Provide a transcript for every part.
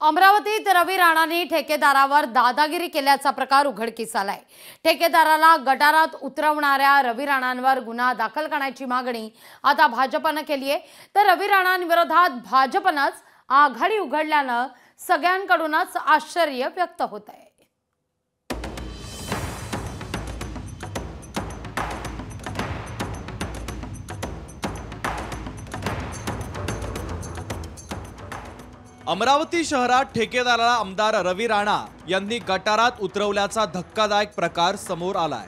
अमरावतीत रवी राणांनी ठेकेदारावर दादागिरी केल्याचा प्रकार उघडकीस आलाय। ठेकेदाराला गटारात उतरवणाऱ्या रवी राणांवर गुन्हा दाखल करण्याची मागणी आता भाजपने केली आहे। तर रवी राणांविरोधात भाजपनंच आघाडी उघडल्यानं सगळ्यांकडूनच आश्चर्य व्यक्त होत आहे। अमरावती शहरात ठेकेदाराला आमदार रवी राणा यांनी गटारात उतरवल्याचा धक्कादायक प्रकार समोर आलाय।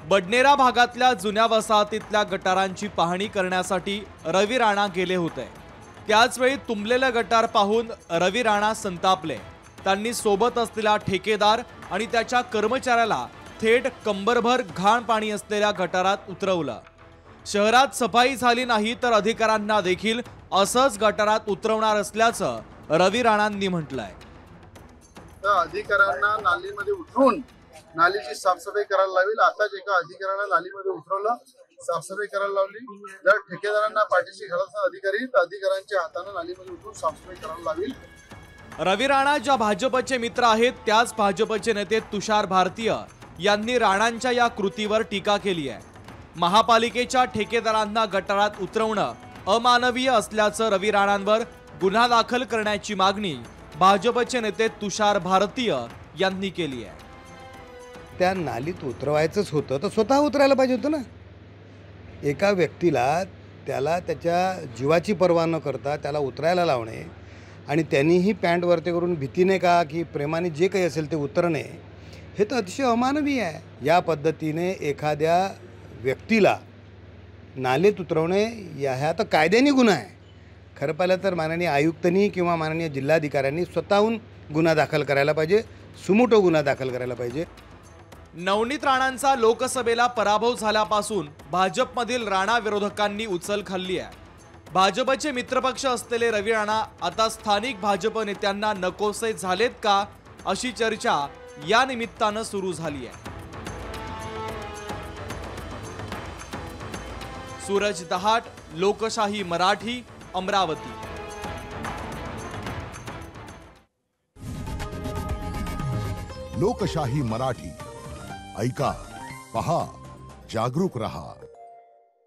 बडनेरा भागातल्या जुन्या वसाहतीतल्या गटारांची पाहणी करण्यासाठी रवी राणा गेले होते। त्याचवेळी तुंबलेले गटार पाहून रवी राणा संतापले। त्यांनी सोबत असलेला ठेकेदार आणि त्याच्या कर्मचाऱ्याला थेट कंबरभर घाण पाणी असलेल्या गटारात उतरवलं। शहरात सफाई झाली नाही तर अधिकाऱ्यांना देखील असंच गटारात उतरवणार असल्याचं रवी राणांनी म्हटलंय। अधिकाऱ्यांना नालीमध्ये उतरून नालीची साफसफाई करायला लावेल। आताच एका अधिकाऱ्याला नालीमध्ये उतरवलं, साफसफाई करायला लावली। जर ठेकेदारांना पाठीशी घालत अधिकारी तर अधिकाऱ्यांच्या हाताने नालीमध्ये उतरून साफसफाई करायला लावेल। रवी राणा ज्या भाजपचे मित्र आहेत त्याच भाजपचे नेते तुषार भारतीय यांनी राणांच्या या कृतीवर टीका केली आहे। महापालिकेच्या ठेकेदारांना गटारात उतरवणं अमानवीय असल्याचं रवी राणांवर गुन्हा दाखल करण्याची मागणी भाजपचे नेते तुषार भारतीय यांनी केली आहे। त्या नालीत उतरवायचंच होतं तर स्वतः उतरायला पाहिजे होतं ना। एका व्यक्तीला त्याला त्याच्या जीवाची पर्वा न करता त्याला उतरायला लावणे आणि त्यांनीही पॅन्ट वरती करून भीतीने का की प्रेमाने जे काही असेल ते उतरणे हे तर अतिशय अमानवीय आहे। या पद्धतीने एखाद्या व्यक्तीला नालीत उतरवणे ह्या तर कायद्याने गुन्हा आहे। खरं पाहिलं तर माननीय आयुक्तांनी किंवा माननीय जिल्हाधिकाऱ्यांनी स्वतःहून गुन्हा दाखल करायला पाहिजे, सुमोटो गुन्हा दाखल करायला पाहिजे। नवनीत राणांचा लोकसभेला पराभव झाल्यापासून भाजपमधील राणा विरोधकांनी उचल खाल्ली आहे। भाजपचे मित्रपक्ष असलेले रवी राणा आता स्थानिक भाजप नेत्यांना नकोसे झालेत का अशी चर्चा या निमित्तानं सुरू झाली आहे। सूरज दहाट, लोकशाही मराठी, अमरावती। लोकशाही मराठी ऐका, पहा, जागरूक रहा।